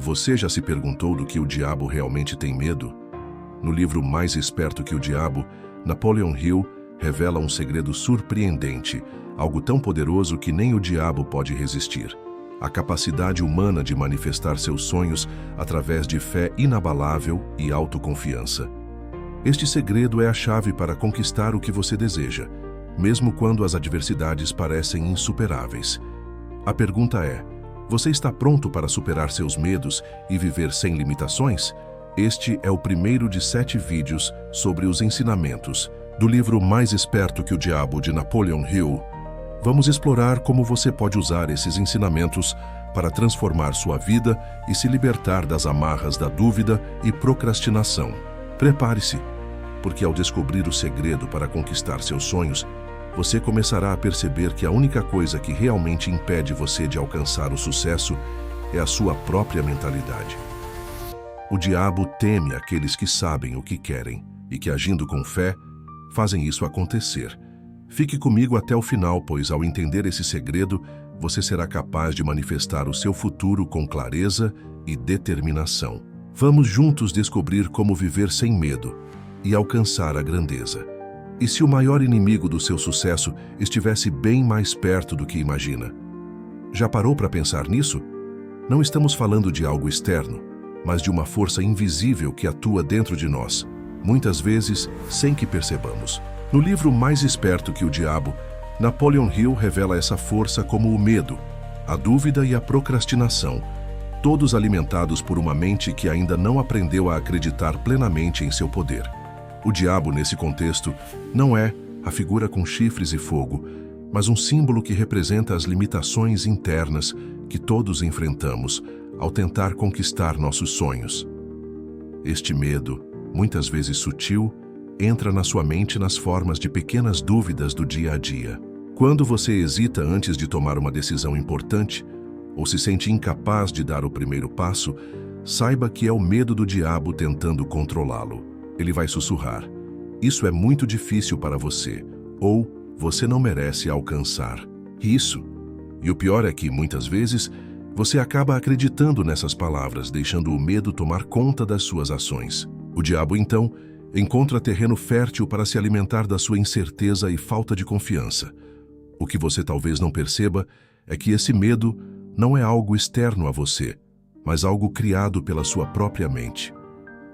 Você já se perguntou do que o diabo realmente tem medo? No livro Mais Esperto que o Diabo, Napoleon Hill revela um segredo surpreendente, algo tão poderoso que nem o diabo pode resistir: a capacidade humana de manifestar seus sonhos através de fé inabalável e autoconfiança. Este segredo é a chave para conquistar o que você deseja, mesmo quando as adversidades parecem insuperáveis. A pergunta é: você está pronto para superar seus medos e viver sem limitações? Este é o primeiro de 7 vídeos sobre os ensinamentos do livro Mais Esperto que o Diabo, de Napoleon Hill. Vamos explorar como você pode usar esses ensinamentos para transformar sua vida e se libertar das amarras da dúvida e procrastinação. Prepare-se, porque ao descobrir o segredo para conquistar seus sonhos, você começará a perceber que a única coisa que realmente impede você de alcançar o sucesso é a sua própria mentalidade. O diabo teme aqueles que sabem o que querem e que, agindo com fé, fazem isso acontecer. Fique comigo até o final, pois ao entender esse segredo, você será capaz de manifestar o seu futuro com clareza e determinação. Vamos juntos descobrir como viver sem medo e alcançar a grandeza. E se o maior inimigo do seu sucesso estivesse bem mais perto do que imagina? Já parou para pensar nisso? Não estamos falando de algo externo, mas de uma força invisível que atua dentro de nós, muitas vezes sem que percebamos. No livro Mais Esperto que o Diabo, Napoleon Hill revela essa força como o medo, a dúvida e a procrastinação, todos alimentados por uma mente que ainda não aprendeu a acreditar plenamente em seu poder. O diabo, nesse contexto, não é a figura com chifres e fogo, mas um símbolo que representa as limitações internas que todos enfrentamos ao tentar conquistar nossos sonhos. Este medo, muitas vezes sutil, entra na sua mente nas formas de pequenas dúvidas do dia a dia. Quando você hesita antes de tomar uma decisão importante, ou se sente incapaz de dar o primeiro passo, saiba que é o medo do diabo tentando controlá-lo. Ele vai sussurrar: isso é muito difícil para você, ou você não merece alcançar isso. E o pior é que, muitas vezes, você acaba acreditando nessas palavras, deixando o medo tomar conta das suas ações. O diabo, então, encontra terreno fértil para se alimentar da sua incerteza e falta de confiança. O que você talvez não perceba é que esse medo não é algo externo a você, mas algo criado pela sua própria mente.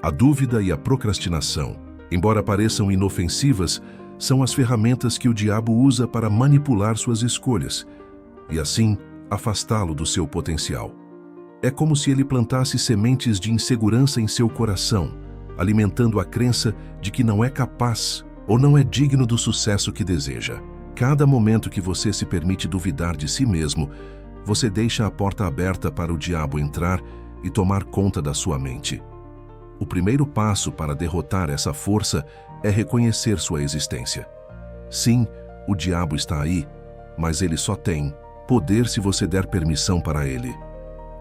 A dúvida e a procrastinação, embora pareçam inofensivas, são as ferramentas que o diabo usa para manipular suas escolhas e, assim, afastá-lo do seu potencial. É como se ele plantasse sementes de insegurança em seu coração, alimentando a crença de que não é capaz ou não é digno do sucesso que deseja. Cada momento que você se permite duvidar de si mesmo, você deixa a porta aberta para o diabo entrar e tomar conta da sua mente. O primeiro passo para derrotar essa força é reconhecer sua existência. Sim, o diabo está aí, mas ele só tem poder se você der permissão para ele.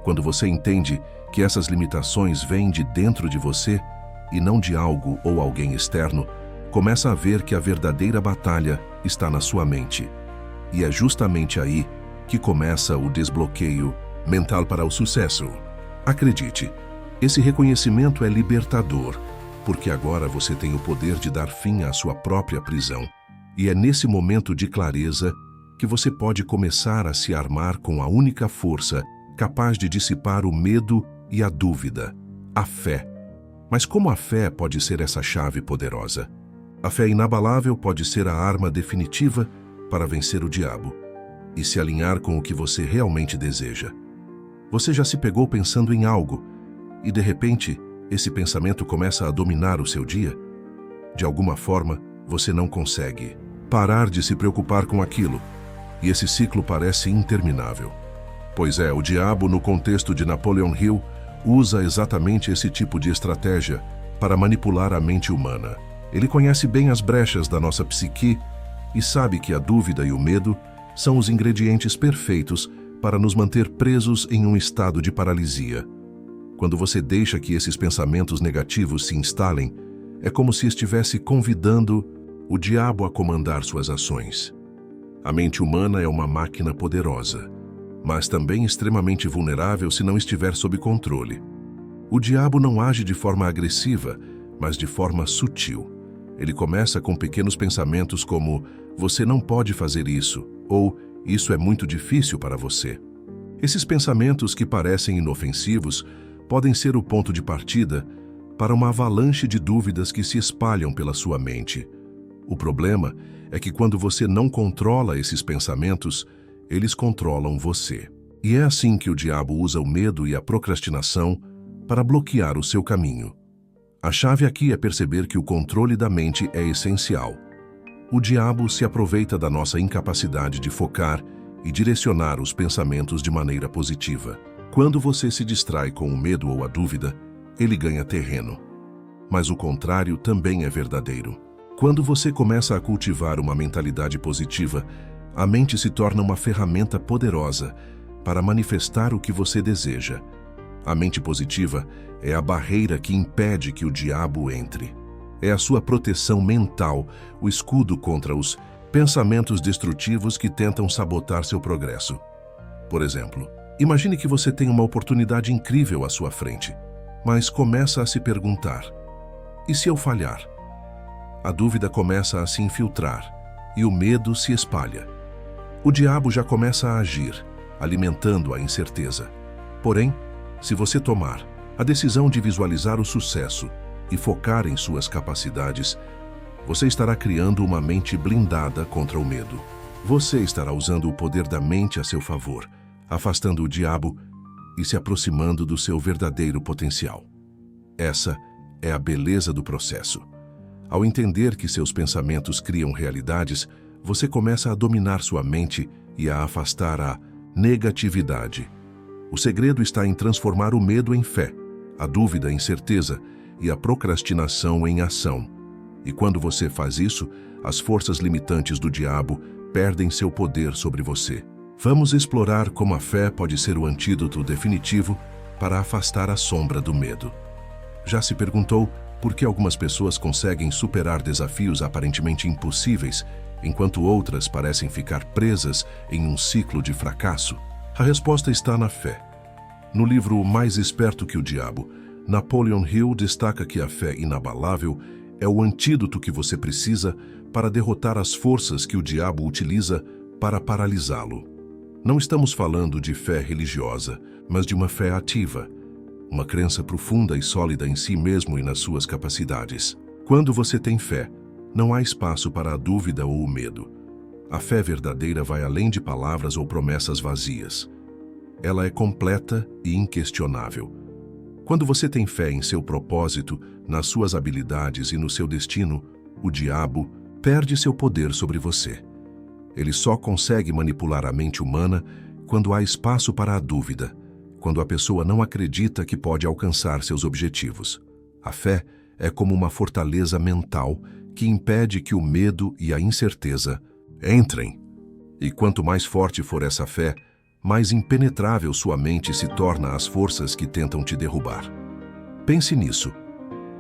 Quando você entende que essas limitações vêm de dentro de você e não de algo ou alguém externo, começa a ver que a verdadeira batalha está na sua mente. E é justamente aí que começa o desbloqueio mental para o sucesso. Acredite, esse reconhecimento é libertador, porque agora você tem o poder de dar fim à sua própria prisão. E é nesse momento de clareza que você pode começar a se armar com a única força capaz de dissipar o medo e a dúvida: a fé. Mas como a fé pode ser essa chave poderosa? A fé inabalável pode ser a arma definitiva para vencer o diabo e se alinhar com o que você realmente deseja. Você já se pegou pensando em algo e, de repente, esse pensamento começa a dominar o seu dia? De alguma forma, você não consegue parar de se preocupar com aquilo, e esse ciclo parece interminável. Pois é, o diabo, no contexto de Napoleon Hill, usa exatamente esse tipo de estratégia para manipular a mente humana. Ele conhece bem as brechas da nossa psique e sabe que a dúvida e o medo são os ingredientes perfeitos para nos manter presos em um estado de paralisia. Quando você deixa que esses pensamentos negativos se instalem, é como se estivesse convidando o diabo a comandar suas ações. A mente humana é uma máquina poderosa, mas também extremamente vulnerável se não estiver sob controle. O diabo não age de forma agressiva, mas de forma sutil. Ele começa com pequenos pensamentos como "você não pode fazer isso" ou "isso é muito difícil para você". Esses pensamentos, que parecem inofensivos, podem ser o ponto de partida para uma avalanche de dúvidas que se espalham pela sua mente. O problema é que quando você não controla esses pensamentos, eles controlam você. E é assim que o diabo usa o medo e a procrastinação para bloquear o seu caminho. A chave aqui é perceber que o controle da mente é essencial. O diabo se aproveita da nossa incapacidade de focar e direcionar os pensamentos de maneira positiva. Quando você se distrai com o medo ou a dúvida, ele ganha terreno. Mas o contrário também é verdadeiro. Quando você começa a cultivar uma mentalidade positiva, a mente se torna uma ferramenta poderosa para manifestar o que você deseja. A mente positiva é a barreira que impede que o diabo entre. É a sua proteção mental, o escudo contra os pensamentos destrutivos que tentam sabotar seu progresso. Por exemplo, imagine que você tem uma oportunidade incrível à sua frente, mas começa a se perguntar: e se eu falhar? A dúvida começa a se infiltrar e o medo se espalha. O diabo já começa a agir, alimentando a incerteza. Porém, se você tomar a decisão de visualizar o sucesso e focar em suas capacidades, você estará criando uma mente blindada contra o medo. Você estará usando o poder da mente a seu favor, afastando o diabo e se aproximando do seu verdadeiro potencial. Essa é a beleza do processo. Ao entender que seus pensamentos criam realidades, você começa a dominar sua mente e a afastar a negatividade. O segredo está em transformar o medo em fé, a dúvida em certeza e a procrastinação em ação. E quando você faz isso, as forças limitantes do diabo perdem seu poder sobre você. Vamos explorar como a fé pode ser o antídoto definitivo para afastar a sombra do medo. Já se perguntou por que algumas pessoas conseguem superar desafios aparentemente impossíveis, enquanto outras parecem ficar presas em um ciclo de fracasso? A resposta está na fé. No livro Mais Esperto que o Diabo, Napoleon Hill destaca que a fé inabalável é o antídoto que você precisa para derrotar as forças que o diabo utiliza para paralisá-lo. Não estamos falando de fé religiosa, mas de uma fé ativa, uma crença profunda e sólida em si mesmo e nas suas capacidades. Quando você tem fé, não há espaço para a dúvida ou o medo. A fé verdadeira vai além de palavras ou promessas vazias. Ela é completa e inquestionável. Quando você tem fé em seu propósito, nas suas habilidades e no seu destino, o diabo perde seu poder sobre você. Ele só consegue manipular a mente humana quando há espaço para a dúvida, quando a pessoa não acredita que pode alcançar seus objetivos. A fé é como uma fortaleza mental que impede que o medo e a incerteza entrem. E quanto mais forte for essa fé, mais impenetrável sua mente se torna às forças que tentam te derrubar. Pense nisso.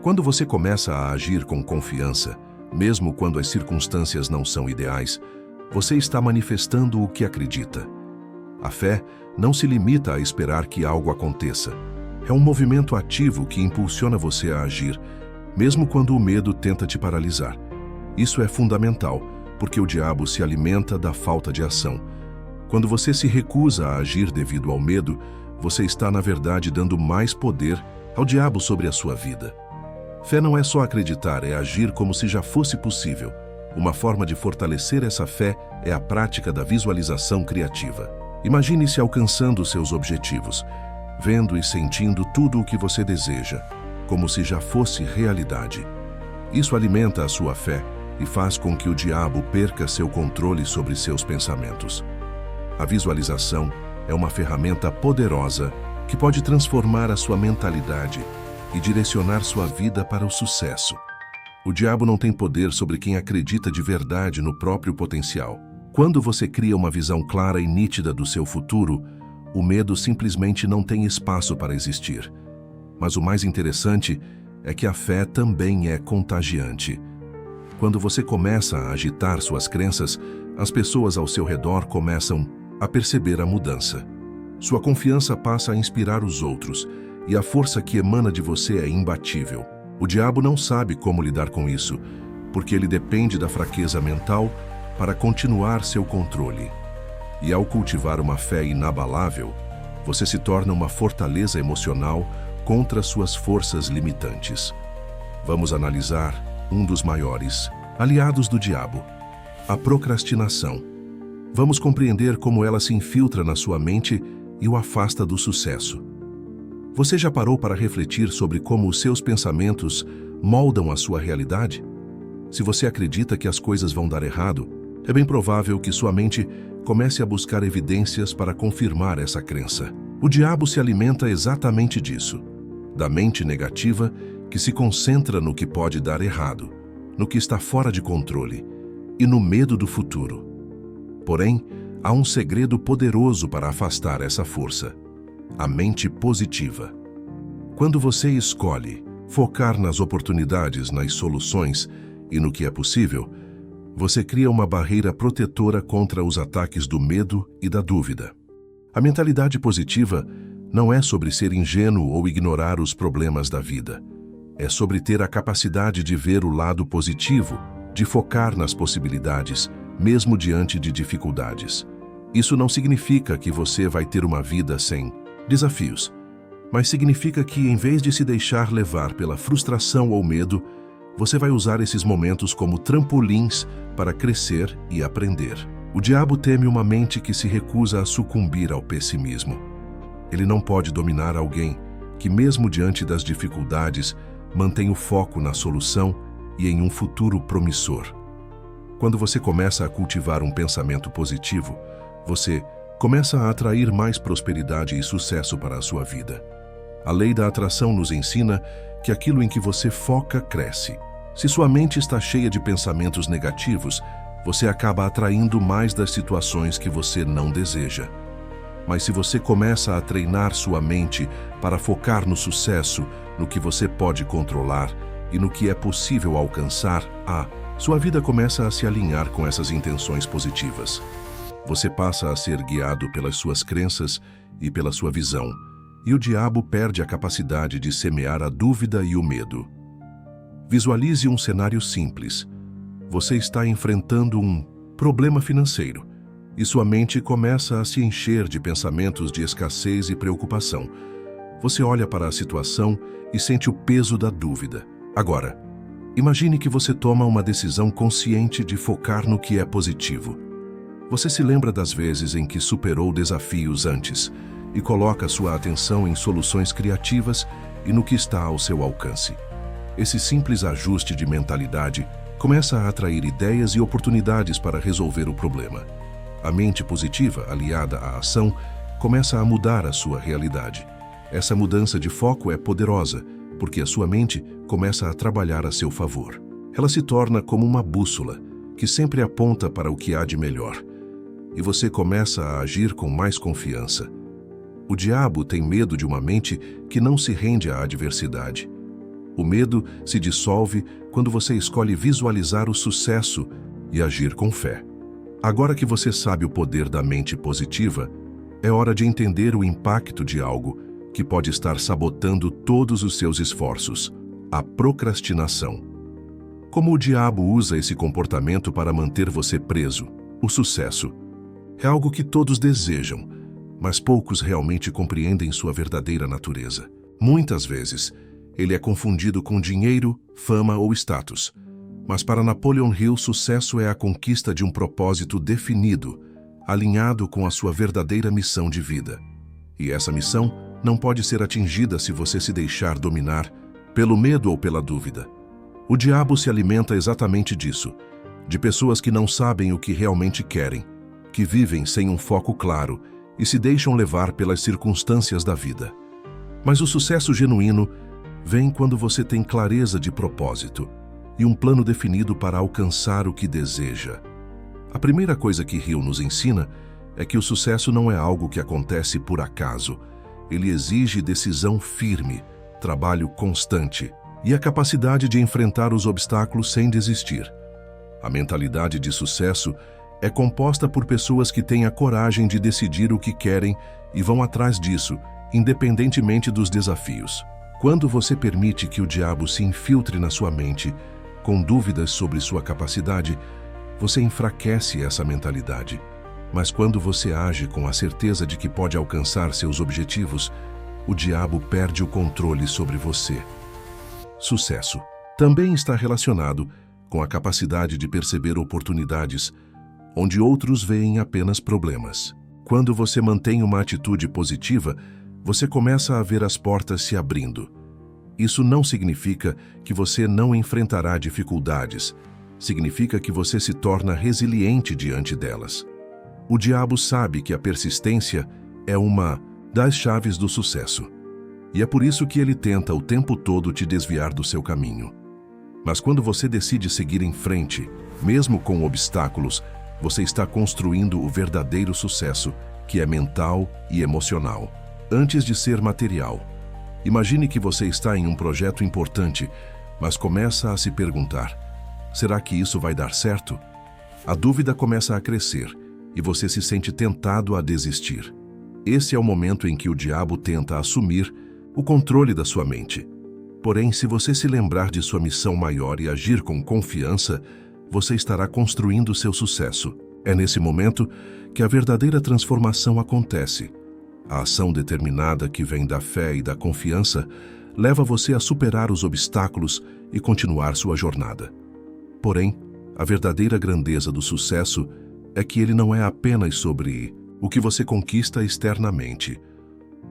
Quando você começa a agir com confiança, mesmo quando as circunstâncias não são ideais, você está manifestando o que acredita. A fé não se limita a esperar que algo aconteça. É um movimento ativo que impulsiona você a agir, mesmo quando o medo tenta te paralisar. Isso é fundamental, porque o diabo se alimenta da falta de ação. Quando você se recusa a agir devido ao medo, você está, na verdade, dando mais poder ao diabo sobre a sua vida. Fé não é só acreditar, é agir como se já fosse possível. Uma forma de fortalecer essa fé é a prática da visualização criativa. Imagine-se alcançando seus objetivos, vendo e sentindo tudo o que você deseja, como se já fosse realidade. Isso alimenta a sua fé e faz com que o diabo perca seu controle sobre seus pensamentos. A visualização é uma ferramenta poderosa que pode transformar a sua mentalidade e direcionar sua vida para o sucesso. O diabo não tem poder sobre quem acredita de verdade no próprio potencial. Quando você cria uma visão clara e nítida do seu futuro, o medo simplesmente não tem espaço para existir. Mas o mais interessante é que a fé também é contagiante. Quando você começa a agitar suas crenças, as pessoas ao seu redor começam a perceber a mudança. Sua confiança passa a inspirar os outros, e a força que emana de você é imbatível. O diabo não sabe como lidar com isso, porque ele depende da fraqueza mental para continuar seu controle. E ao cultivar uma fé inabalável, você se torna uma fortaleza emocional contra suas forças limitantes. Vamos analisar um dos maiores aliados do diabo, a procrastinação. Vamos compreender como ela se infiltra na sua mente e o afasta do sucesso. Você já parou para refletir sobre como os seus pensamentos moldam a sua realidade? Se você acredita que as coisas vão dar errado, é bem provável que sua mente comece a buscar evidências para confirmar essa crença. O diabo se alimenta exatamente disso, da mente negativa que se concentra no que pode dar errado, no que está fora de controle e no medo do futuro. Porém, há um segredo poderoso para afastar essa força: a mente positiva. Quando você escolhe focar nas oportunidades, nas soluções e no que é possível, você cria uma barreira protetora contra os ataques do medo e da dúvida. A mentalidade positiva não é sobre ser ingênuo ou ignorar os problemas da vida. É sobre ter a capacidade de ver o lado positivo, de focar nas possibilidades, mesmo diante de dificuldades. Isso não significa que você vai ter uma vida sem desafios, mas significa que, em vez de se deixar levar pela frustração ou medo, você vai usar esses momentos como trampolins para crescer e aprender. O diabo teme uma mente que se recusa a sucumbir ao pessimismo. Ele não pode dominar alguém que, mesmo diante das dificuldades, mantém o foco na solução e em um futuro promissor. Quando você começa a cultivar um pensamento positivo, você começa a atrair mais prosperidade e sucesso para a sua vida. A lei da atração nos ensina que aquilo em que você foca cresce. Se sua mente está cheia de pensamentos negativos, você acaba atraindo mais das situações que você não deseja. Mas se você começa a treinar sua mente para focar no sucesso, no que você pode controlar e no que é possível alcançar, sua vida começa a se alinhar com essas intenções positivas. Você passa a ser guiado pelas suas crenças e pela sua visão, e o diabo perde a capacidade de semear a dúvida e o medo. Visualize um cenário simples. Você está enfrentando um problema financeiro e sua mente começa a se encher de pensamentos de escassez e preocupação. Você olha para a situação e sente o peso da dúvida. Agora, imagine que você toma uma decisão consciente de focar no que é positivo. Você se lembra das vezes em que superou desafios antes e coloca sua atenção em soluções criativas e no que está ao seu alcance. Esse simples ajuste de mentalidade começa a atrair ideias e oportunidades para resolver o problema. A mente positiva, aliada à ação, começa a mudar a sua realidade. Essa mudança de foco é poderosa, porque a sua mente começa a trabalhar a seu favor. Ela se torna como uma bússola, que sempre aponta para o que há de melhor. E você começa a agir com mais confiança. O diabo tem medo de uma mente que não se rende à adversidade. O medo se dissolve quando você escolhe visualizar o sucesso e agir com fé. Agora que você sabe o poder da mente positiva, é hora de entender o impacto de algo que pode estar sabotando todos os seus esforços: a procrastinação. Como o diabo usa esse comportamento para manter você preso? O sucesso é algo que todos desejam, mas poucos realmente compreendem sua verdadeira natureza. Muitas vezes, ele é confundido com dinheiro, fama ou status. Mas para Napoleon Hill, sucesso é a conquista de um propósito definido, alinhado com a sua verdadeira missão de vida. E essa missão não pode ser atingida se você se deixar dominar pelo medo ou pela dúvida. O diabo se alimenta exatamente disso, de pessoas que não sabem o que realmente querem, que vivem sem um foco claro e se deixam levar pelas circunstâncias da vida. Mas o sucesso genuíno vem quando você tem clareza de propósito e um plano definido para alcançar o que deseja. A primeira coisa que Hill nos ensina é que o sucesso não é algo que acontece por acaso. Ele exige decisão firme, trabalho constante e a capacidade de enfrentar os obstáculos sem desistir. A mentalidade de sucesso É composta por pessoas que têm a coragem de decidir o que querem e vão atrás disso, independentemente dos desafios. Quando você permite que o diabo se infiltre na sua mente, com dúvidas sobre sua capacidade, você enfraquece essa mentalidade. Mas quando você age com a certeza de que pode alcançar seus objetivos, o diabo perde o controle sobre você. Sucesso também está relacionado com a capacidade de perceber oportunidades, onde outros veem apenas problemas. Quando você mantém uma atitude positiva, você começa a ver as portas se abrindo. Isso não significa que você não enfrentará dificuldades. Significa que você se torna resiliente diante delas. O diabo sabe que a persistência é uma das chaves do sucesso. E é por isso que ele tenta o tempo todo te desviar do seu caminho. Mas quando você decide seguir em frente, mesmo com obstáculos, você está construindo o verdadeiro sucesso, que é mental e emocional, antes de ser material. Imagine que você está em um projeto importante, mas começa a se perguntar: será que isso vai dar certo? A dúvida começa a crescer e você se sente tentado a desistir. Esse é o momento em que o diabo tenta assumir o controle da sua mente. Porém, se você se lembrar de sua missão maior e agir com confiança, você estará construindo seu sucesso. É nesse momento que a verdadeira transformação acontece. A ação determinada que vem da fé e da confiança leva você a superar os obstáculos e continuar sua jornada. Porém, a verdadeira grandeza do sucesso é que ele não é apenas sobre o que você conquista externamente.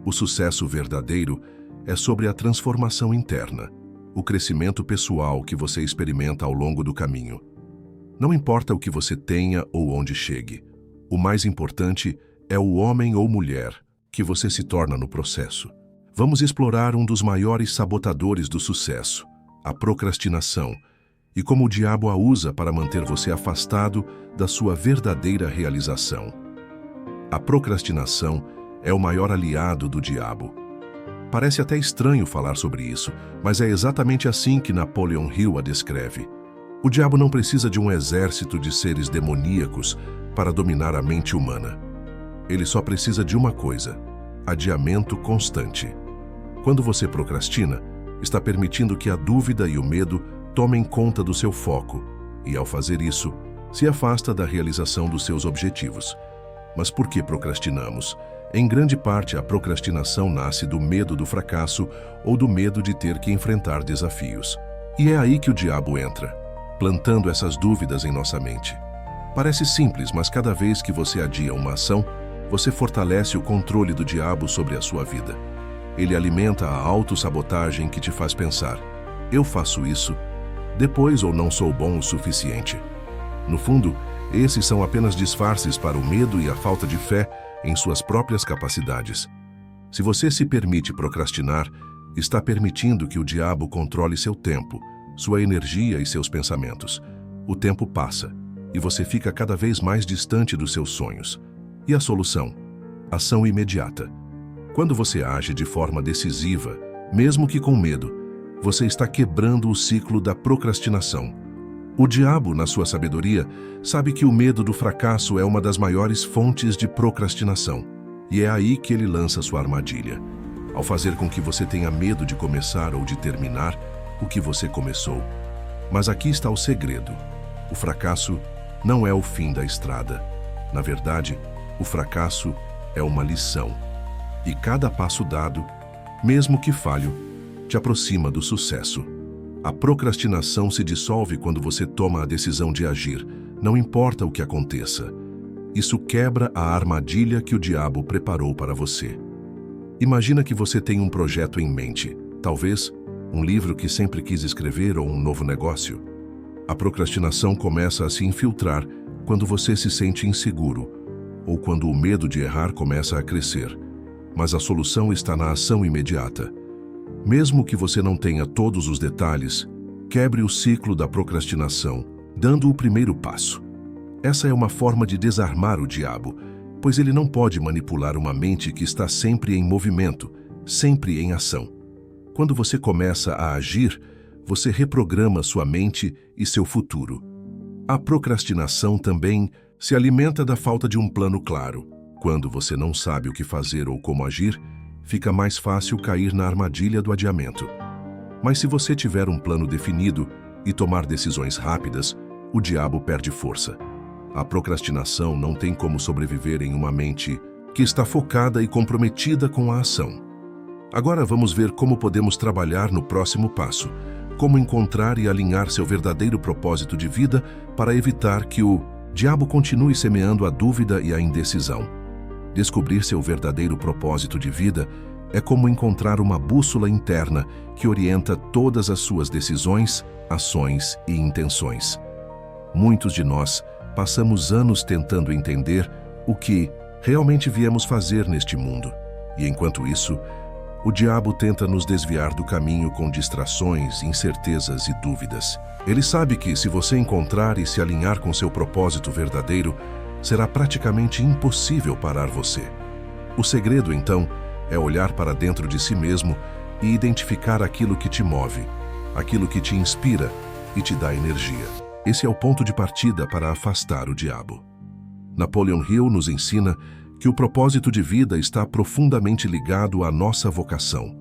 O sucesso verdadeiro é sobre a transformação interna, o crescimento pessoal que você experimenta ao longo do caminho. Não importa o que você tenha ou onde chegue, o mais importante é o homem ou mulher que você se torna no processo. Vamos explorar um dos maiores sabotadores do sucesso, a procrastinação, e como o diabo a usa para manter você afastado da sua verdadeira realização. A procrastinação é o maior aliado do diabo. Parece até estranho falar sobre isso, mas é exatamente assim que Napoleon Hill a descreve. O diabo não precisa de um exército de seres demoníacos para dominar a mente humana. Ele só precisa de uma coisa: adiamento constante. Quando você procrastina, está permitindo que a dúvida e o medo tomem conta do seu foco, e ao fazer isso, se afasta da realização dos seus objetivos. Mas por que procrastinamos? Em grande parte, a procrastinação nasce do medo do fracasso ou do medo de ter que enfrentar desafios. E é aí que o diabo entra, plantando essas dúvidas em nossa mente. Parece simples, mas cada vez que você adia uma ação, você fortalece o controle do diabo sobre a sua vida. Ele alimenta a autossabotagem que te faz pensar: eu faço isso depois ou não sou bom o suficiente. No fundo, esses são apenas disfarces para o medo e a falta de fé em suas próprias capacidades. Se você se permite procrastinar, está permitindo que o diabo controle seu tempo, sua energia e seus pensamentos. O tempo passa e você fica cada vez mais distante dos seus sonhos. E a solução? Ação imediata. Quando você age de forma decisiva, mesmo que com medo, você está quebrando o ciclo da procrastinação. O diabo, na sua sabedoria, sabe que o medo do fracasso é uma das maiores fontes de procrastinação. E é aí que ele lança sua armadilha, ao fazer com que você tenha medo de começar ou de terminar o que você começou. Mas aqui está o segredo. O fracasso não é o fim da estrada. Na verdade, o fracasso é uma lição. E cada passo dado, mesmo que falho, te aproxima do sucesso. A procrastinação se dissolve quando você toma a decisão de agir, não importa o que aconteça. Isso quebra a armadilha que o diabo preparou para você. Imagina que você tem um projeto em mente, talvez um livro que sempre quis escrever ou um novo negócio. A procrastinação começa a se infiltrar quando você se sente inseguro ou quando o medo de errar começa a crescer. Mas a solução está na ação imediata. Mesmo que você não tenha todos os detalhes, quebre o ciclo da procrastinação, dando o primeiro passo. Essa é uma forma de desarmar o diabo, pois ele não pode manipular uma mente que está sempre em movimento, sempre em ação. Quando você começa a agir, você reprograma sua mente e seu futuro. A procrastinação também se alimenta da falta de um plano claro. Quando você não sabe o que fazer ou como agir, fica mais fácil cair na armadilha do adiamento. Mas se você tiver um plano definido e tomar decisões rápidas, o diabo perde força. A procrastinação não tem como sobreviver em uma mente que está focada e comprometida com a ação. Agora vamos ver como podemos trabalhar no próximo passo, como encontrar e alinhar seu verdadeiro propósito de vida para evitar que o diabo continue semeando a dúvida e a indecisão. Descobrir seu verdadeiro propósito de vida é como encontrar uma bússola interna que orienta todas as suas decisões, ações e intenções. Muitos de nós passamos anos tentando entender o que realmente viemos fazer neste mundo. E enquanto isso, o diabo tenta nos desviar do caminho com distrações, incertezas e dúvidas. Ele sabe que, se você encontrar e se alinhar com seu propósito verdadeiro, será praticamente impossível parar você. O segredo, então, é olhar para dentro de si mesmo e identificar aquilo que te move, aquilo que te inspira e te dá energia. Esse é o ponto de partida para afastar o diabo. Napoleon Hill nos ensina que o propósito de vida está profundamente ligado à nossa vocação.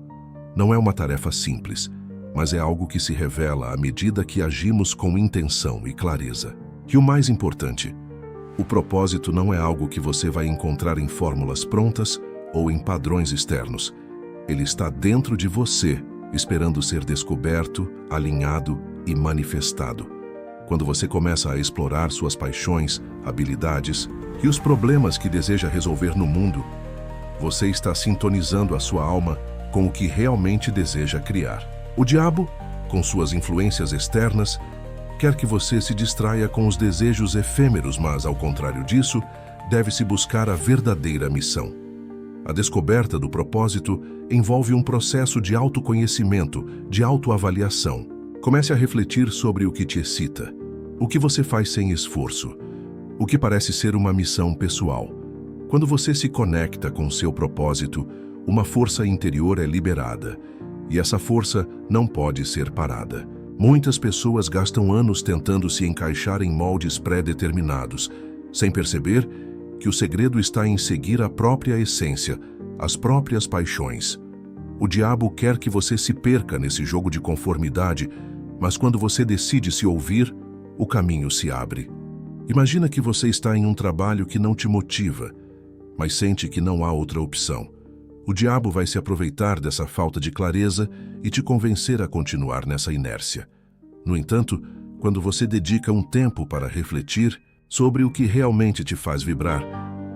Não é uma tarefa simples, mas é algo que se revela à medida que agimos com intenção e clareza. E o mais importante, o propósito não é algo que você vai encontrar em fórmulas prontas ou em padrões externos. Ele está dentro de você, esperando ser descoberto, alinhado e manifestado. Quando você começa a explorar suas paixões, habilidades e os problemas que deseja resolver no mundo, você está sintonizando a sua alma com o que realmente deseja criar. O diabo, com suas influências externas, quer que você se distraia com os desejos efêmeros, mas, ao contrário disso, deve-se buscar a verdadeira missão. A descoberta do propósito envolve um processo de autoconhecimento, de autoavaliação. Comece a refletir sobre o que te excita, o que você faz sem esforço, o que parece ser uma missão pessoal. Quando você se conecta com seu propósito, uma força interior é liberada, e essa força não pode ser parada. Muitas pessoas gastam anos tentando se encaixar em moldes pré-determinados, sem perceber que o segredo está em seguir a própria essência, as próprias paixões. O diabo quer que você se perca nesse jogo de conformidade, mas quando você decide se ouvir, o caminho se abre. Imagina que você está em um trabalho que não te motiva, mas sente que não há outra opção. O diabo vai se aproveitar dessa falta de clareza e te convencer a continuar nessa inércia. No entanto, quando você dedica um tempo para refletir sobre o que realmente te faz vibrar,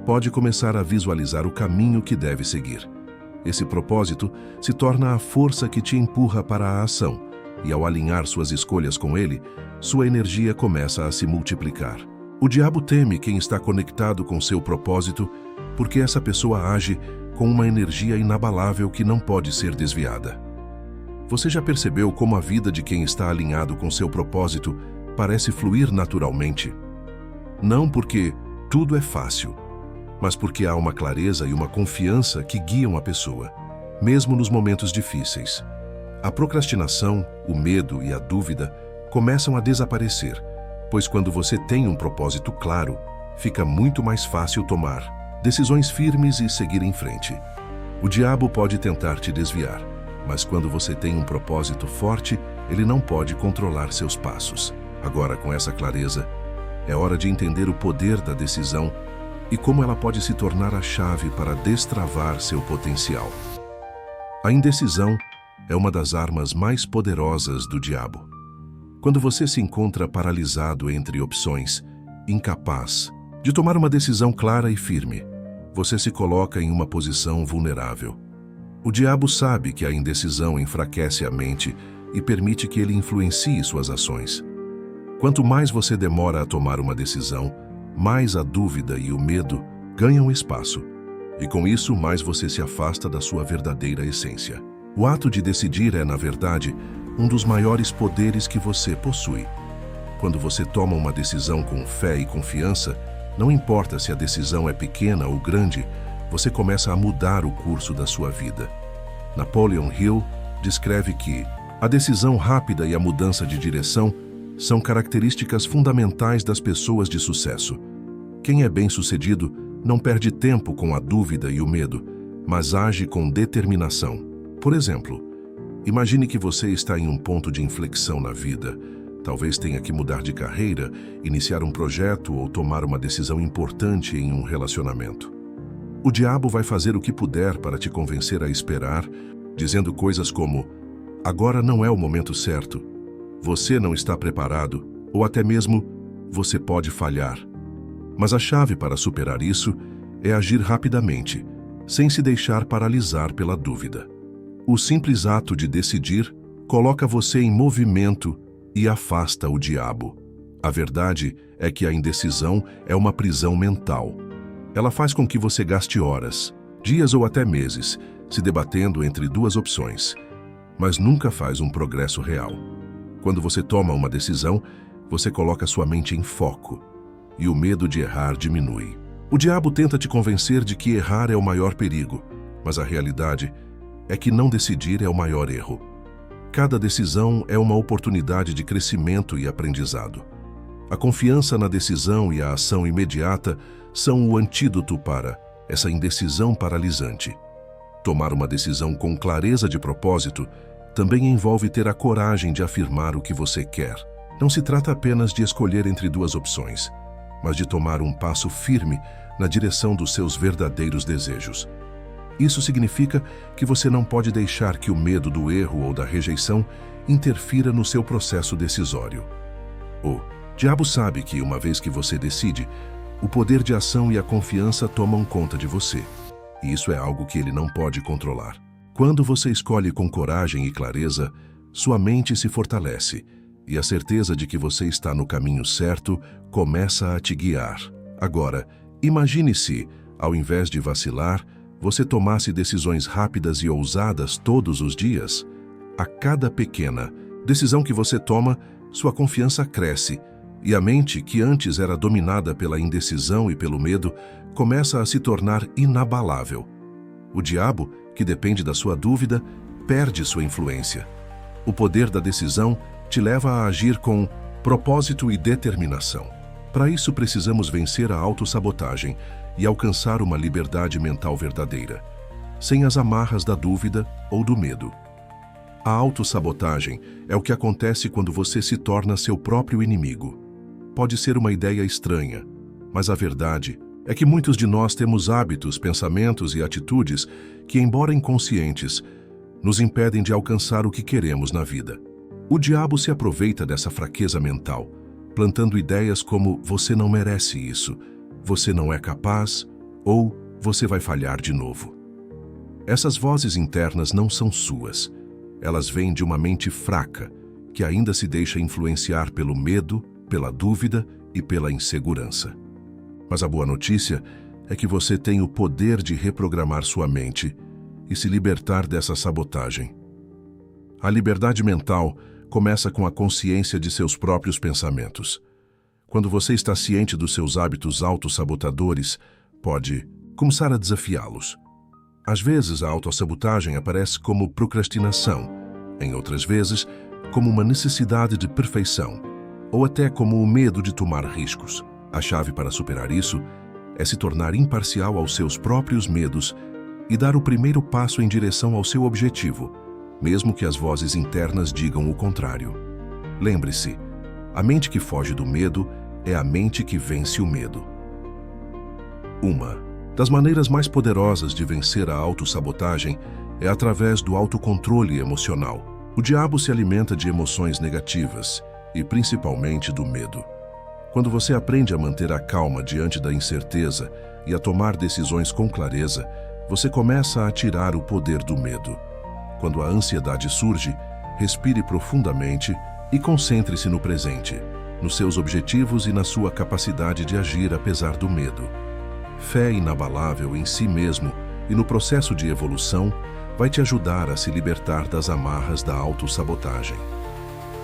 pode começar a visualizar o caminho que deve seguir. Esse propósito se torna a força que te empurra para a ação, e ao alinhar suas escolhas com ele, sua energia começa a se multiplicar. O diabo teme quem está conectado com seu propósito, porque essa pessoa age com uma energia inabalável que não pode ser desviada. Você já percebeu como a vida de quem está alinhado com seu propósito parece fluir naturalmente? Não porque tudo é fácil, mas porque há uma clareza e uma confiança que guiam a pessoa, mesmo nos momentos difíceis. A procrastinação, o medo e a dúvida começam a desaparecer, pois quando você tem um propósito claro, fica muito mais fácil tomar decisões firmes e seguir em frente. O diabo pode tentar te desviar, mas quando você tem um propósito forte, ele não pode controlar seus passos. Agora, com essa clareza, é hora de entender o poder da decisão e como ela pode se tornar a chave para destravar seu potencial. A indecisão é uma das armas mais poderosas do diabo. Quando você se encontra paralisado entre opções, incapaz de tomar uma decisão clara e firme, você se coloca em uma posição vulnerável. O diabo sabe que a indecisão enfraquece a mente e permite que ele influencie suas ações. Quanto mais você demora a tomar uma decisão, mais a dúvida e o medo ganham espaço, e com isso mais você se afasta da sua verdadeira essência. O ato de decidir é, na verdade, um dos maiores poderes que você possui. Quando você toma uma decisão com fé e confiança, não importa se a decisão é pequena ou grande, você começa a mudar o curso da sua vida. Napoleon Hill descreve que a decisão rápida e a mudança de direção são características fundamentais das pessoas de sucesso. Quem é bem-sucedido não perde tempo com a dúvida e o medo, mas age com determinação. Por exemplo, imagine que você está em um ponto de inflexão na vida. Talvez tenha que mudar de carreira, iniciar um projeto ou tomar uma decisão importante em um relacionamento. O diabo vai fazer o que puder para te convencer a esperar, dizendo coisas como: agora não é o momento certo, você não está preparado, ou até mesmo, você pode falhar. Mas a chave para superar isso é agir rapidamente, sem se deixar paralisar pela dúvida. O simples ato de decidir coloca você em movimento e afasta o diabo. A verdade é que a indecisão é uma prisão mental. Ela faz com que você gaste horas, dias ou até meses, se debatendo entre duas opções, mas nunca faz um progresso real. Quando você toma uma decisão, você coloca sua mente em foco, e o medo de errar diminui. O diabo tenta te convencer de que errar é o maior perigo, mas a realidade é que não decidir é o maior erro. Cada decisão é uma oportunidade de crescimento e aprendizado. A confiança na decisão e a ação imediata são o antídoto para essa indecisão paralisante. Tomar uma decisão com clareza de propósito também envolve ter a coragem de afirmar o que você quer. Não se trata apenas de escolher entre duas opções, mas de tomar um passo firme na direção dos seus verdadeiros desejos. Isso significa que você não pode deixar que o medo do erro ou da rejeição interfira no seu processo decisório. O diabo sabe que, uma vez que você decide, o poder de ação e a confiança tomam conta de você. E isso é algo que ele não pode controlar. Quando você escolhe com coragem e clareza, sua mente se fortalece e a certeza de que você está no caminho certo começa a te guiar. Agora, imagine se, ao invés de vacilar, você tomasse decisões rápidas e ousadas todos os dias. A cada pequena decisão que você toma, sua confiança cresce e a mente, que antes era dominada pela indecisão e pelo medo, começa a se tornar inabalável. O diabo, que depende da sua dúvida, perde sua influência. O poder da decisão te leva a agir com propósito e determinação. Para isso, precisamos vencer a autossabotagem e alcançar uma liberdade mental verdadeira, sem as amarras da dúvida ou do medo. A autossabotagem é o que acontece quando você se torna seu próprio inimigo. Pode ser uma ideia estranha, mas a verdade é que muitos de nós temos hábitos, pensamentos e atitudes que, embora inconscientes, nos impedem de alcançar o que queremos na vida. O diabo se aproveita dessa fraqueza mental, plantando ideias como você não merece isso, você não é capaz ou você vai falhar de novo. Essas vozes internas não são suas. Elas vêm de uma mente fraca, que ainda se deixa influenciar pelo medo, pela dúvida e pela insegurança. Mas a boa notícia é que você tem o poder de reprogramar sua mente e se libertar dessa sabotagem. A liberdade mental começa com a consciência de seus próprios pensamentos. Quando você está ciente dos seus hábitos autossabotadores, pode começar a desafiá-los. Às vezes, a autossabotagem aparece como procrastinação, em outras vezes, como uma necessidade de perfeição, ou até como o medo de tomar riscos. A chave para superar isso é se tornar imparcial aos seus próprios medos e dar o primeiro passo em direção ao seu objetivo, mesmo que as vozes internas digam o contrário. Lembre-se, a mente que foge do medo é a mente que vence o medo. Uma das maneiras mais poderosas de vencer a autossabotagem é através do autocontrole emocional. O diabo se alimenta de emoções negativas e principalmente do medo. Quando você aprende a manter a calma diante da incerteza e a tomar decisões com clareza, você começa a tirar o poder do medo. Quando a ansiedade surge, respire profundamente e concentre-se no presente, nos seus objetivos e na sua capacidade de agir apesar do medo. Fé inabalável em si mesmo e no processo de evolução vai te ajudar a se libertar das amarras da autossabotagem.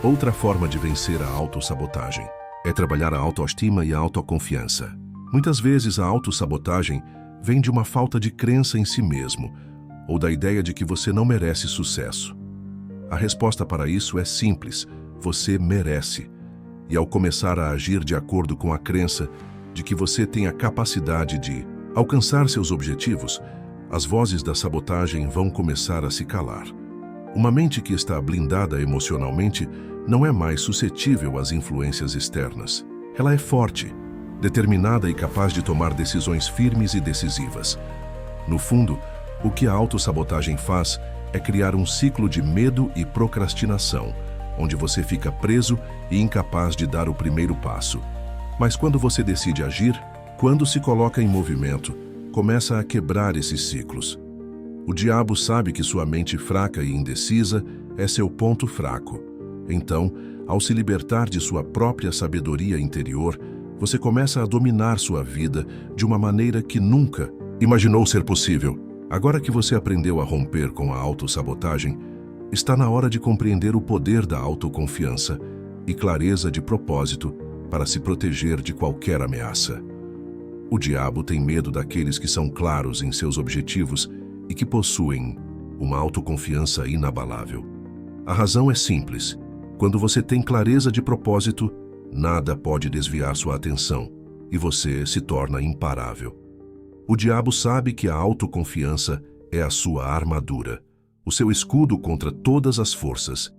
Outra forma de vencer a autossabotagem é trabalhar a autoestima e a autoconfiança. Muitas vezes a autossabotagem vem de uma falta de crença em si mesmo ou da ideia de que você não merece sucesso. A resposta para isso é simples: você merece. E ao começar a agir de acordo com a crença, de que você tem a capacidade de alcançar seus objetivos, as vozes da sabotagem vão começar a se calar. Uma mente que está blindada emocionalmente não é mais suscetível às influências externas. Ela é forte, determinada e capaz de tomar decisões firmes e decisivas. No fundo, o que a autossabotagem faz é criar um ciclo de medo e procrastinação, onde você fica preso e incapaz de dar o primeiro passo. Mas quando você decide agir, quando se coloca em movimento, começa a quebrar esses ciclos. O diabo sabe que sua mente fraca e indecisa é seu ponto fraco. Então, ao se libertar de sua própria sabedoria interior, você começa a dominar sua vida de uma maneira que nunca imaginou ser possível. Agora que você aprendeu a romper com a autossabotagem, está na hora de compreender o poder da autoconfiança e clareza de propósito para se proteger de qualquer ameaça. O diabo tem medo daqueles que são claros em seus objetivos e que possuem uma autoconfiança inabalável. A razão é simples. Quando você tem clareza de propósito, nada pode desviar sua atenção e você se torna imparável. O diabo sabe que a autoconfiança é a sua armadura, o seu escudo contra todas as forças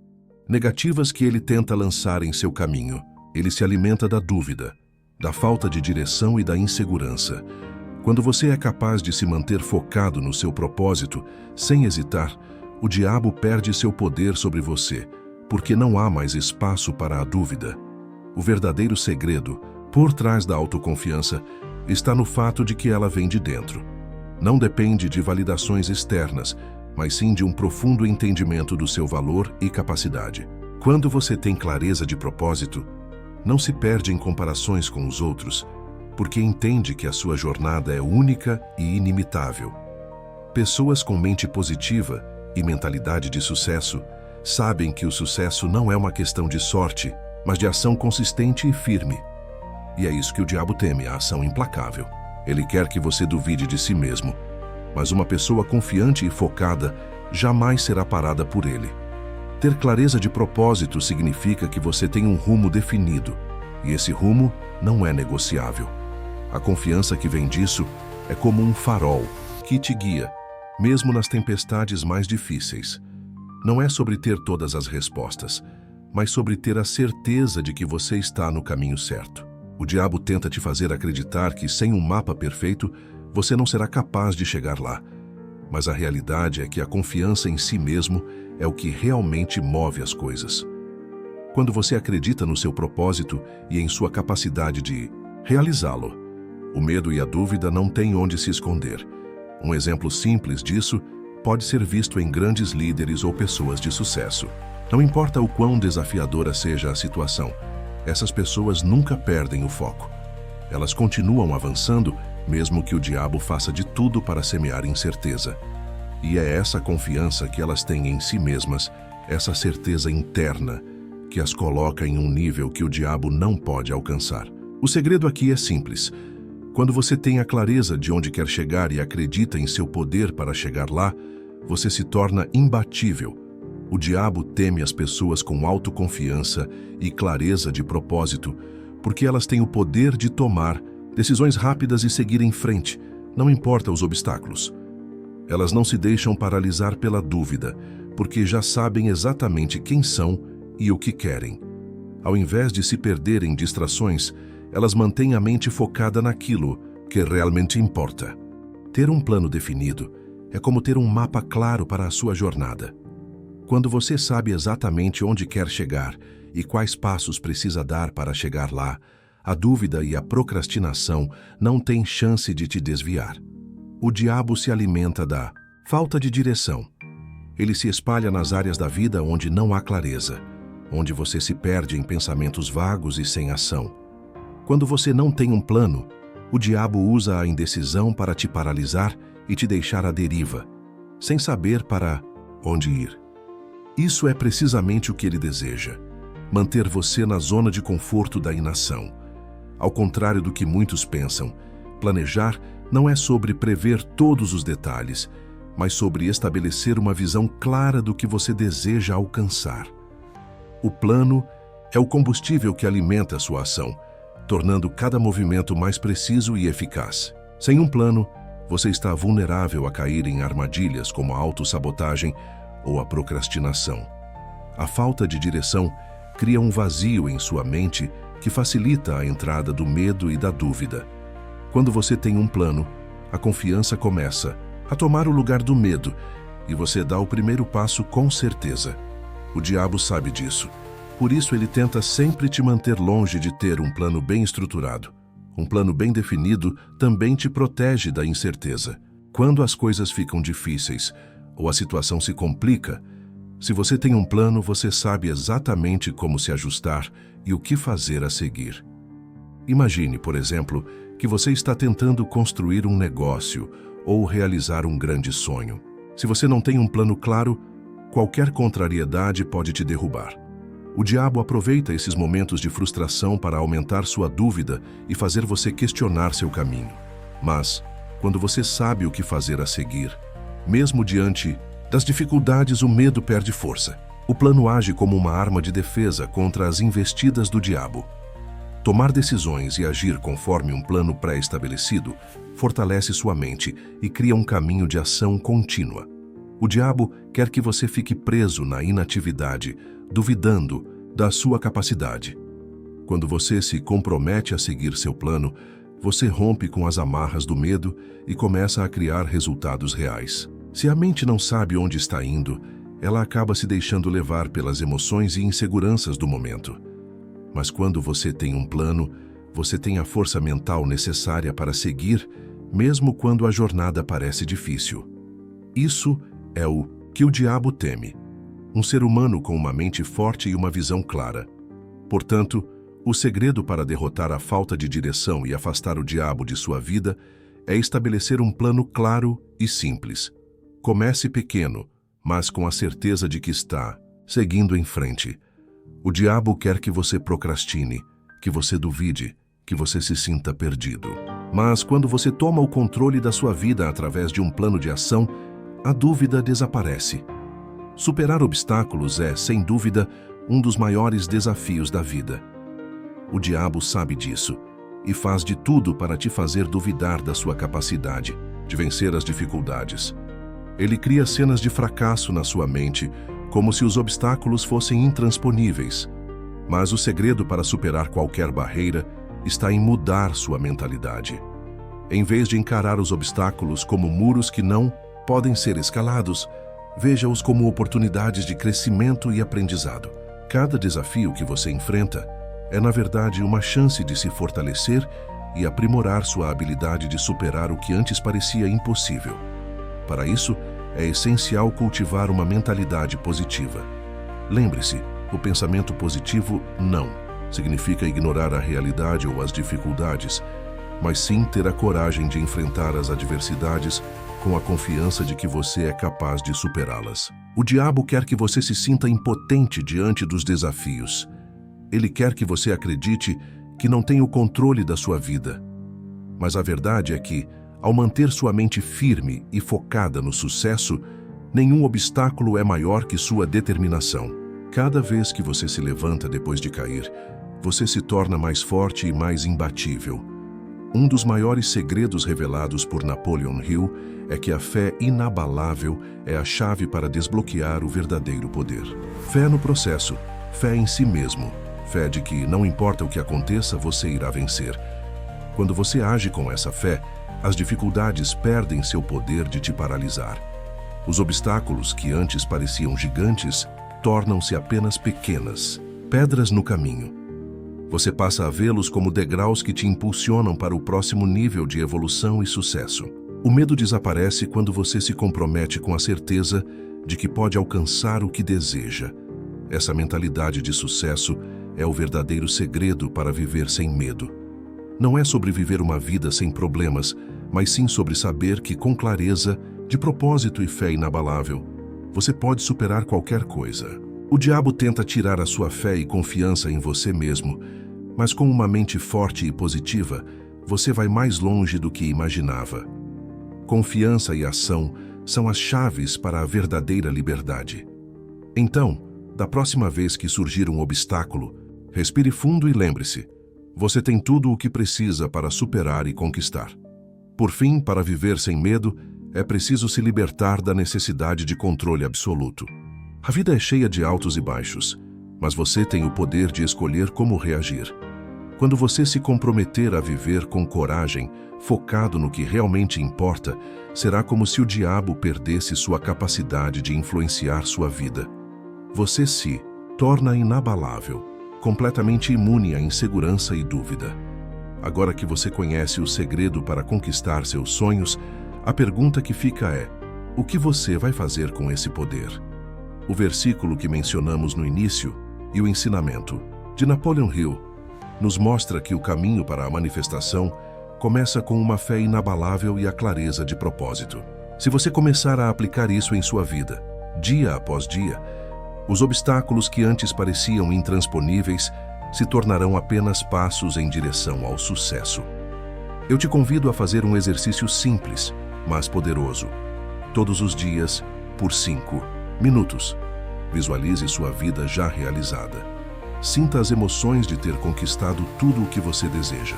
negativas que ele tenta lançar em seu caminho. Ele se alimenta da dúvida, da falta de direção e da insegurança. Quando você é capaz de se manter focado no seu propósito, sem hesitar, o diabo perde seu poder sobre você, porque não há mais espaço para a dúvida. O verdadeiro segredo, por trás da autoconfiança, está no fato de que ela vem de dentro. Não depende de validações externas, mas sim de um profundo entendimento do seu valor e capacidade. Quando você tem clareza de propósito, não se perde em comparações com os outros, porque entende que a sua jornada é única e inimitável. Pessoas com mente positiva e mentalidade de sucesso sabem que o sucesso não é uma questão de sorte, mas de ação consistente e firme. E é isso que o diabo teme, a ação implacável. Ele quer que você duvide de si mesmo, mas uma pessoa confiante e focada jamais será parada por ele. Ter clareza de propósito significa que você tem um rumo definido, e esse rumo não é negociável. A confiança que vem disso é como um farol que te guia, mesmo nas tempestades mais difíceis. Não é sobre ter todas as respostas, mas sobre ter a certeza de que você está no caminho certo. O diabo tenta te fazer acreditar que sem um mapa perfeito, você não será capaz de chegar lá. Mas a realidade é que a confiança em si mesmo é o que realmente move as coisas. Quando você acredita no seu propósito e em sua capacidade de realizá-lo, o medo e a dúvida não têm onde se esconder. Um exemplo simples disso pode ser visto em grandes líderes ou pessoas de sucesso. Não importa o quão desafiadora seja a situação, essas pessoas nunca perdem o foco. Elas continuam avançando, mesmo que o diabo faça de tudo para semear incerteza. E é essa confiança que elas têm em si mesmas, essa certeza interna, que as coloca em um nível que o diabo não pode alcançar. O segredo aqui é simples. Quando você tem a clareza de onde quer chegar e acredita em seu poder para chegar lá, você se torna imbatível. O diabo teme as pessoas com autoconfiança e clareza de propósito, porque elas têm o poder de tomar decisões rápidas e seguir em frente, não importa os obstáculos. Elas não se deixam paralisar pela dúvida, porque já sabem exatamente quem são e o que querem. Ao invés de se perder em distrações, elas mantêm a mente focada naquilo que realmente importa. Ter um plano definido é como ter um mapa claro para a sua jornada. Quando você sabe exatamente onde quer chegar e quais passos precisa dar para chegar lá, a dúvida e a procrastinação não têm chance de te desviar. O diabo se alimenta da falta de direção. Ele se espalha nas áreas da vida onde não há clareza, onde você se perde em pensamentos vagos e sem ação. Quando você não tem um plano, o diabo usa a indecisão para te paralisar e te deixar à deriva, sem saber para onde ir. Isso é precisamente o que ele deseja, manter você na zona de conforto da inação. Ao contrário do que muitos pensam, planejar não é sobre prever todos os detalhes, mas sobre estabelecer uma visão clara do que você deseja alcançar. O plano é o combustível que alimenta a sua ação, tornando cada movimento mais preciso e eficaz. Sem um plano, você está vulnerável a cair em armadilhas como a autossabotagem ou a procrastinação. A falta de direção cria um vazio em sua mente que facilita a entrada do medo e da dúvida. Quando você tem um plano, a confiança começa a tomar o lugar do medo e você dá o primeiro passo com certeza. O diabo sabe disso. Por isso ele tenta sempre te manter longe de ter um plano bem estruturado. Um plano bem definido também te protege da incerteza. Quando as coisas ficam difíceis ou a situação se complica, se você tem um plano, você sabe exatamente como se ajustar e o que fazer a seguir. Imagine, por exemplo, que você está tentando construir um negócio ou realizar um grande sonho. Se você não tem um plano claro, qualquer contrariedade pode te derrubar. O diabo aproveita esses momentos de frustração para aumentar sua dúvida e fazer você questionar seu caminho. Mas, quando você sabe o que fazer a seguir, mesmo diante das dificuldades, o medo perde força. O plano age como uma arma de defesa contra as investidas do diabo. Tomar decisões e agir conforme um plano pré-estabelecido fortalece sua mente e cria um caminho de ação contínua. O diabo quer que você fique preso na inatividade, duvidando da sua capacidade. Quando você se compromete a seguir seu plano, você rompe com as amarras do medo e começa a criar resultados reais. Se a mente não sabe onde está indo, ela acaba se deixando levar pelas emoções e inseguranças do momento. Mas quando você tem um plano, você tem a força mental necessária para seguir, mesmo quando a jornada parece difícil. Isso é o que o diabo teme. Um ser humano com uma mente forte e uma visão clara. Portanto, o segredo para derrotar a falta de direção e afastar o diabo de sua vida é estabelecer um plano claro e simples. Comece pequeno, mas com a certeza de que está seguindo em frente. O diabo quer que você procrastine, que você duvide, que você se sinta perdido. Mas quando você toma o controle da sua vida através de um plano de ação, a dúvida desaparece. Superar obstáculos é, sem dúvida, um dos maiores desafios da vida. O diabo sabe disso e faz de tudo para te fazer duvidar da sua capacidade de vencer as dificuldades. Ele cria cenas de fracasso na sua mente, como se os obstáculos fossem intransponíveis. Mas o segredo para superar qualquer barreira está em mudar sua mentalidade. Em vez de encarar os obstáculos como muros que não podem ser escalados, veja-os como oportunidades de crescimento e aprendizado. Cada desafio que você enfrenta é, na verdade, uma chance de se fortalecer e aprimorar sua habilidade de superar o que antes parecia impossível. Para isso, é essencial cultivar uma mentalidade positiva. Lembre-se, o pensamento positivo não significa ignorar a realidade ou as dificuldades, mas sim ter a coragem de enfrentar as adversidades com a confiança de que você é capaz de superá-las. O diabo quer que você se sinta impotente diante dos desafios. Ele quer que você acredite que não tem o controle da sua vida. Mas a verdade é que, ao manter sua mente firme e focada no sucesso, nenhum obstáculo é maior que sua determinação. Cada vez que você se levanta depois de cair, você se torna mais forte e mais imbatível. Um dos maiores segredos revelados por Napoleon Hill é que a fé inabalável é a chave para desbloquear o verdadeiro poder. Fé no processo, fé em si mesmo, fé de que não importa o que aconteça, você irá vencer. Quando você age com essa fé, as dificuldades perdem seu poder de te paralisar. Os obstáculos que antes pareciam gigantes tornam-se apenas pequenas, pedras no caminho. Você passa a vê-los como degraus que te impulsionam para o próximo nível de evolução e sucesso. O medo desaparece quando você se compromete com a certeza de que pode alcançar o que deseja. Essa mentalidade de sucesso é o verdadeiro segredo para viver sem medo. Não é sobre viver uma vida sem problemas, mas sim sobre saber que, com clareza, de propósito e fé inabalável, você pode superar qualquer coisa. O diabo tenta tirar a sua fé e confiança em você mesmo, mas com uma mente forte e positiva, você vai mais longe do que imaginava. Confiança e ação são as chaves para a verdadeira liberdade. Então, da próxima vez que surgir um obstáculo, respire fundo e lembre-se: Você tem tudo o que precisa para superar e conquistar. Por fim, para viver sem medo, é preciso se libertar da necessidade de controle absoluto. A vida é cheia de altos e baixos, mas você tem o poder de escolher como reagir. Quando você se comprometer a viver com coragem, focado no que realmente importa, será como se o diabo perdesse sua capacidade de influenciar sua vida. Você se torna inabalável, completamente imune à insegurança e dúvida. Agora que você conhece o segredo para conquistar seus sonhos, a pergunta que fica é: o que você vai fazer com esse poder? O versículo que mencionamos no início e o ensinamento de Napoleon Hill nos mostra que o caminho para a manifestação começa com uma fé inabalável e a clareza de propósito. Se você começar a aplicar isso em sua vida, dia após dia, os obstáculos que antes pareciam intransponíveis se tornarão apenas passos em direção ao sucesso. Eu te convido a fazer um exercício simples, mas poderoso. Todos os dias, por 5 minutos. Visualize sua vida já realizada. Sinta as emoções de ter conquistado tudo o que você deseja.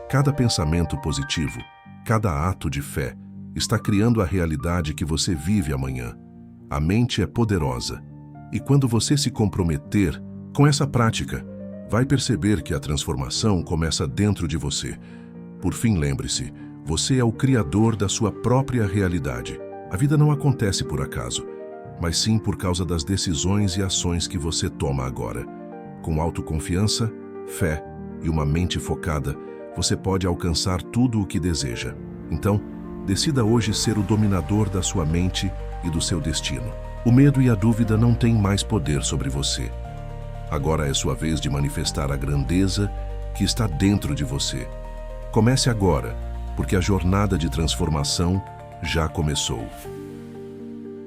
Cada pensamento positivo, cada ato de fé, está criando a realidade que você vive amanhã. A mente é poderosa, e quando você se comprometer com essa prática, vai perceber que a transformação começa dentro de você. Por fim, lembre-se, você é o criador da sua própria realidade. A vida não acontece por acaso, mas sim por causa das decisões e ações que você toma agora. Com autoconfiança, fé e uma mente focada, você pode alcançar tudo o que deseja. Então, decida hoje ser o dominador da sua mente e do seu destino. O medo e a dúvida não têm mais poder sobre você. Agora é sua vez de manifestar a grandeza que está dentro de você. Comece agora, porque a jornada de transformação já começou.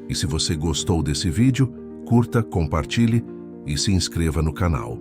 E se você gostou desse vídeo, curta, compartilhe e se inscreva no canal.